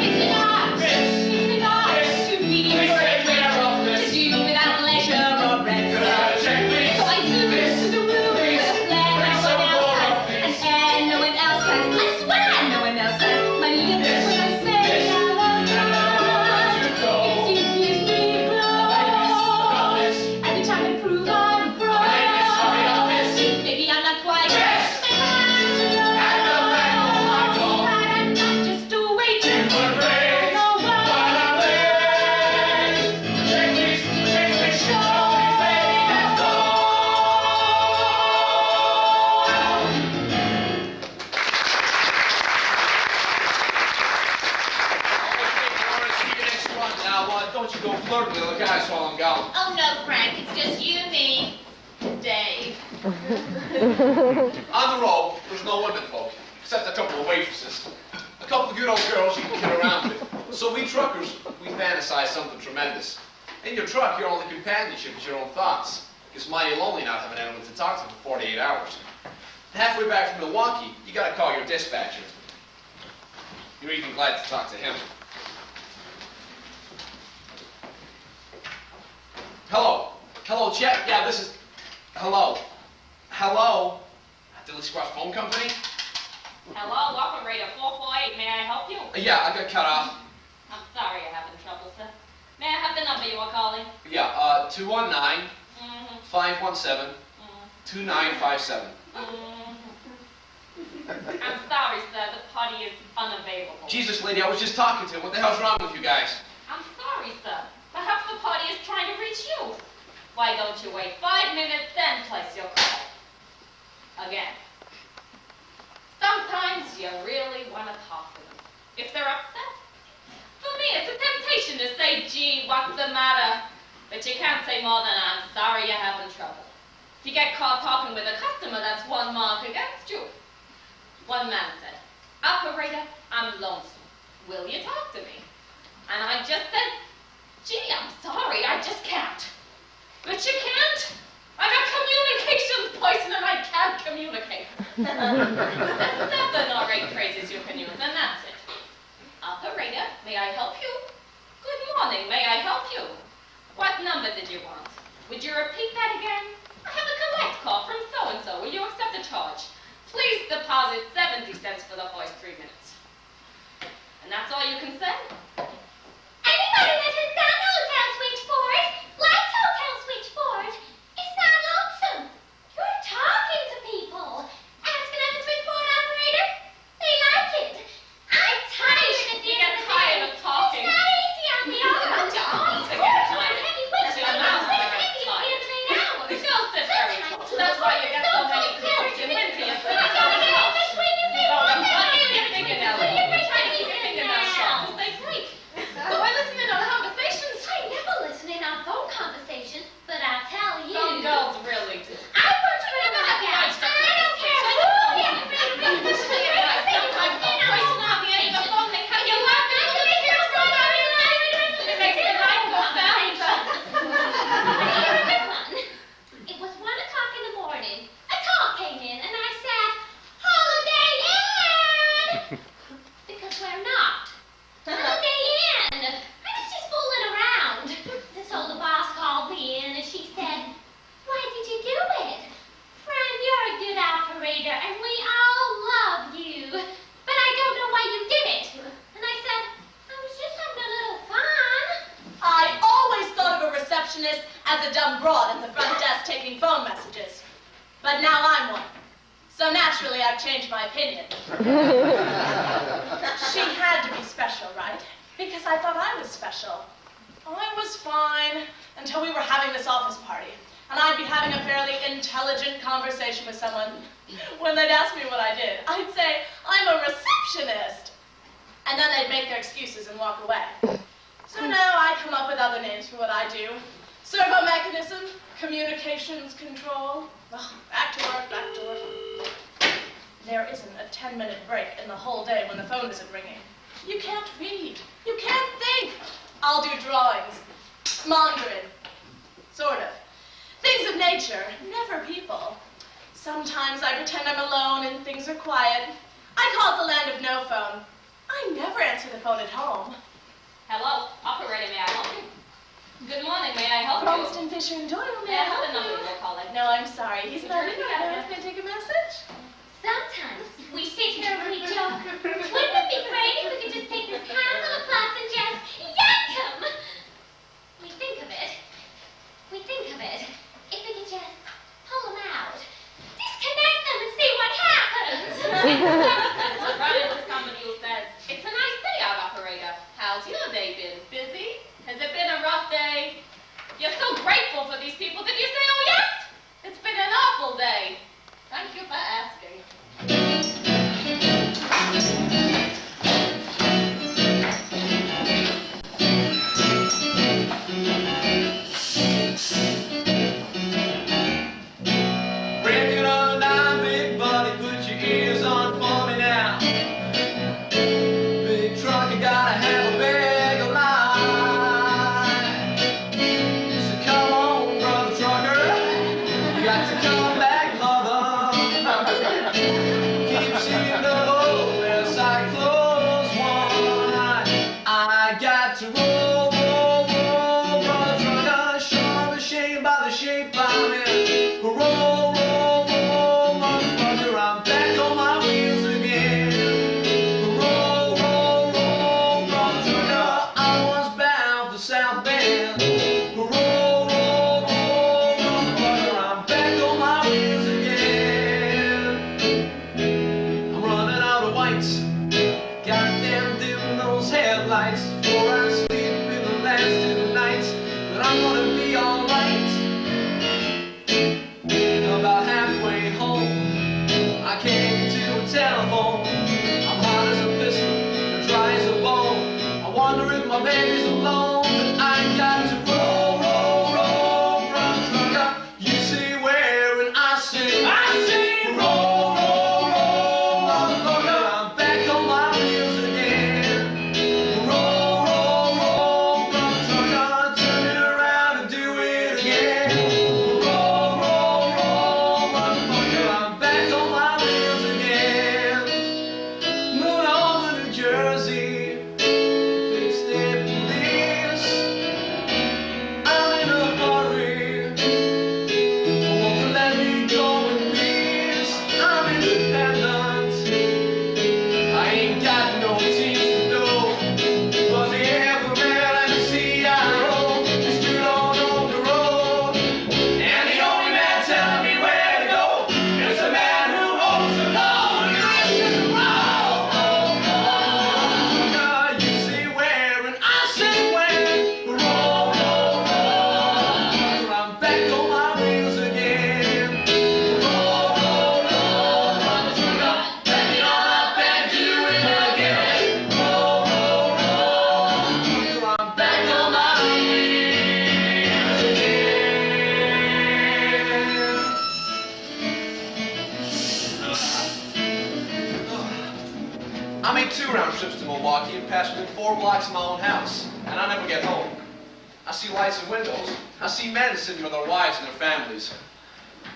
Speaker 8: It's an art. It's an art to be a waitress, to do without leisure or rest. So I zoom into the room with a flair no one else has, an air no one else has. I swear no one else has. My lips when I say I love you. It gives me glows. Every time I prove I'm a pro. Maybe I'm not quite. I'm not just a waitress. No
Speaker 9: Don't you go flirting with the other guys while I'm gone.
Speaker 8: Oh no, Frank, it's just you, me, and Dave.
Speaker 9: On the road, there's no women folk, except a couple of waitresses. A couple of good old girls you can kid around with. So we truckers, we fantasize something tremendous. In your truck, your only companionship is your own thoughts. It's mighty lonely not having anyone to talk to for 48 hours. Halfway back from Milwaukee, you gotta call your dispatcher. You're even glad to talk to him. Hello. Hello, Chet. Yeah, this is... Hello. Hello. Dilly Squash Phone Company?
Speaker 10: Hello, operator 448. May I help you?
Speaker 9: Yeah, I got cut off.
Speaker 10: I'm sorry you're having trouble, sir. May I have the number you were calling?
Speaker 9: Yeah, 219-517-2957.
Speaker 10: I'm sorry, sir. The party is unavailable.
Speaker 9: Jesus, lady, I was just talking to him. What the hell's wrong with you guys?
Speaker 10: I'm sorry, sir. Perhaps the party is trying to reach you. Why don't you wait 5 minutes, then place your call? Again. Sometimes you really want to talk to them. If they're upset. For me, it's a temptation to say, gee, what's the matter? But you can't say more than, I'm sorry you're having trouble. If you get caught talking with a customer, that's one mark against you. One man said, operator, I'm lonesome. Will you talk to me? And I just said, gee, I'm sorry, I just can't. But you can't? I got communications poison and I can't communicate. That's 7 or 8 phrases you can use, and that's it. Operator, may I help you? Good morning, may I help you? What number did you want? Would you repeat that again? I have a collect call from so-and-so. Will you accept the charge? Please deposit 70 cents for the first 3 minutes. And that's all you can say?
Speaker 8: Anybody that has that hotel switchboard, likes hotel switchboard, is not lonesome. You're talking to people. Asking at the switchboard operator, they like it. I'm tired of
Speaker 10: You get tired of talking.
Speaker 8: It's not easy on me all the time.
Speaker 10: To
Speaker 8: You're
Speaker 10: get
Speaker 8: too
Speaker 10: tired.
Speaker 8: heavy with
Speaker 10: That's
Speaker 8: you.
Speaker 10: your mouth
Speaker 8: It's
Speaker 10: that
Speaker 8: heavy
Speaker 10: gets
Speaker 8: at the end of 8 hours.
Speaker 10: You don't sit very close. That's why you get so many colds. You live to yourself.
Speaker 8: I gotta get in between your feet.
Speaker 10: Oh, I'm
Speaker 8: What
Speaker 10: trying to
Speaker 8: is
Speaker 10: keep your
Speaker 8: it?
Speaker 10: fingernails.
Speaker 8: What are you
Speaker 10: I'm trying to keep your
Speaker 8: doing
Speaker 10: fingernails
Speaker 8: now?
Speaker 10: sharp because they break. But we're listening to conversations.
Speaker 8: I never listen in on phone conversations, but I tell you.
Speaker 10: Some girls really do.
Speaker 8: I worked for a knockout, and I don't care who you It was 1 o'clock in the morning. A call came in, and I said, Holiday Inn! Because we're not. Holiday Inn! I was just fooling around. So the boss called me in, and she said, why did you do it? Friend, you're a good operator, and we all love you. But I don't know why you did it. And I said, I was just having a little fun.
Speaker 5: I always thought of a receptionist as a dumb broad at the front desk taking phone messages. But now I'm one. So naturally, I've changed my opinion. She had to be special, right? Because I thought I was special. I was fine until we were having this office party. And I'd be having a fairly intelligent conversation with someone. When they'd ask me what I did, I'd say, I'm a receptionist. And then they'd make their excuses and walk away. So now I come up with other names for what I do. Servo mechanism, communications control. Ugh, back to work, back to work. There isn't a 10-minute break in the whole day when the phone isn't ringing. You can't read. You can't think. I'll do drawings. Mandarin. Sort of. Things of nature, never people. Sometimes I pretend I'm alone and things are quiet. I call it the land of no phone. I never answer the phone at home.
Speaker 10: Hello, operator, may I help you? Good morning, may I help you?
Speaker 5: Ralston, Fisher, and Doyle,
Speaker 10: May I have the number you were calling?
Speaker 5: No, I'm sorry. He's not in yet. Can I take a message?
Speaker 8: Sometimes we sit here and we joke. Wouldn't it be great if we could just take this handful of plots and just yank 'em? We think of it. We think of it. If we could just pull 'em out, disconnect them and see what happens.
Speaker 10: That's what Brian's company says. It's a nice day out, operator. How's your day been? Busy? Has it been a rough day? You're so grateful for these people. Did you say, oh yes? It's been an awful day. Thank you for asking.
Speaker 9: lights before I sleep in the last two nights. But I'm gonna be alright. About halfway home, I can't get to a telephone. I'm hot as a piston, dry as a bone. I wonder if my baby's alone. But I got to roll, roll, roll, run, trucker. You see where, and I sing, roll, roll, roll, motherfucker. I'm back on my wheels again. Roll, roll, roll, run, trucker. Turn it around and do it again. Roll, roll, roll, motherfucker. I'm back on my wheels again. Moving on to New Jersey. Please stay, please. I'm in a hurry. Won't you let me go in peace? I'm independent. I ain't got no team to do. But the everyman and the CIO is still on the road. And the only man telling me where to go is the man who owns the load. You say where, and I say where. Roll, roll, roll. I'm back on my wheels again. Roll, roll, roll. Let me on up and do it again. Roll, roll, roll. I'm back on my wheels again. I make 2 round trips to Milwaukee and pass within 4 blocks of my own house, and I never get home. I see lights and windows. I see men sitting with their wives and their families.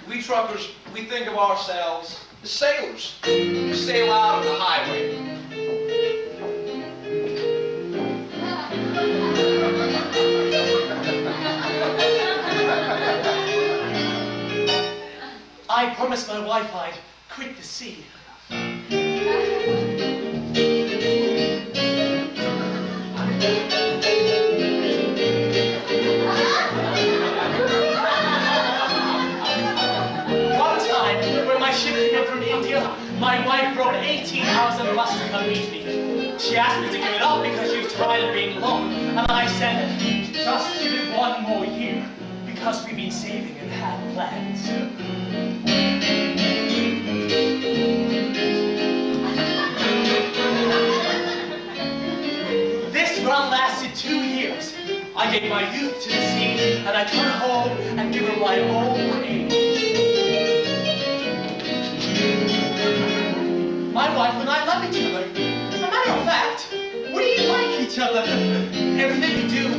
Speaker 9: We truckers, we think of ourselves as sailors who sail out on the highway.
Speaker 2: I promised my wife I'd quit the sea. One time, when my ship came in from India, my wife rode 18 hours on the bus to come meet me. She asked me to give it up because she was tired of being alone. And I said, just give it 1 more year, because we've been saving and had plans. This run lasted 2 years. I gave my youth to the sea, and I turned home and gave her my old age. My wife and I love each other. As a matter of fact, we like each other. Everything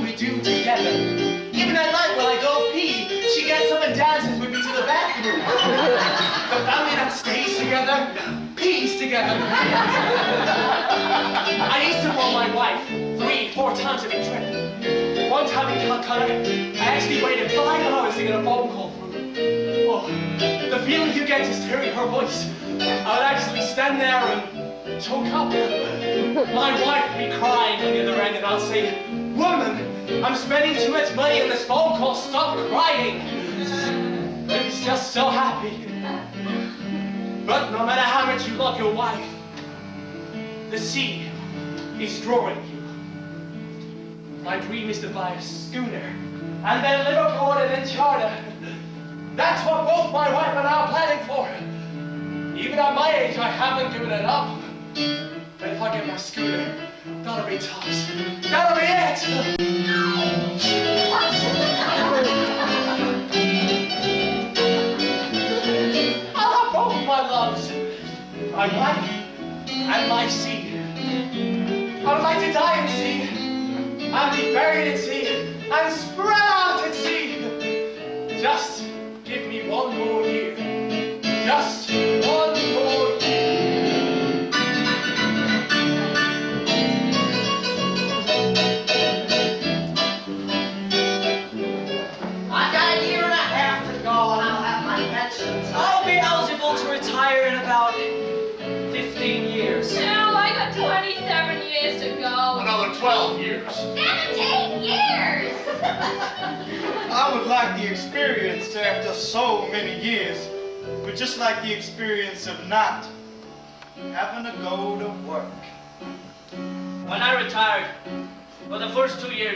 Speaker 2: we do together. Even at night when I go pee, she gets up and dances with me to the bathroom. The family that stays together, pees together. I used to roll my wife 3-4 times every trip. One time in Calcutta, I actually waited 5 hours to get a phone call from her. Oh, the feeling you get just hearing her voice. I would actually stand there and choke up. My wife would be crying on the other end, and I'll say, "Woman, I'm spending too much money on this phone call. Stop crying." I was just so happy. But no matter how much you love your wife, the sea is drawing you. My dream is to buy a schooner and then live abroad and then charter. That's what both my wife and I are planning for. Even at my age, I haven't given it up. But if I get my schooner, that'll be tops. That'll be it! I'll have both my loves. My wife and my sea. I'd like to die in sea, and be buried in sea, and spread out at sea. Just give me 1 more year. Just 1 more year.
Speaker 1: I've got 1.5 years to go, and I'll have my pension.
Speaker 2: I'll be eligible to retire in about 15 years.
Speaker 10: Now I got 27 years to go.
Speaker 9: Another 12 years.
Speaker 8: 17 years!
Speaker 3: I would like the experience after so many years, but just like the experience of not having to go to work.
Speaker 11: When I retired, for the first 2 years,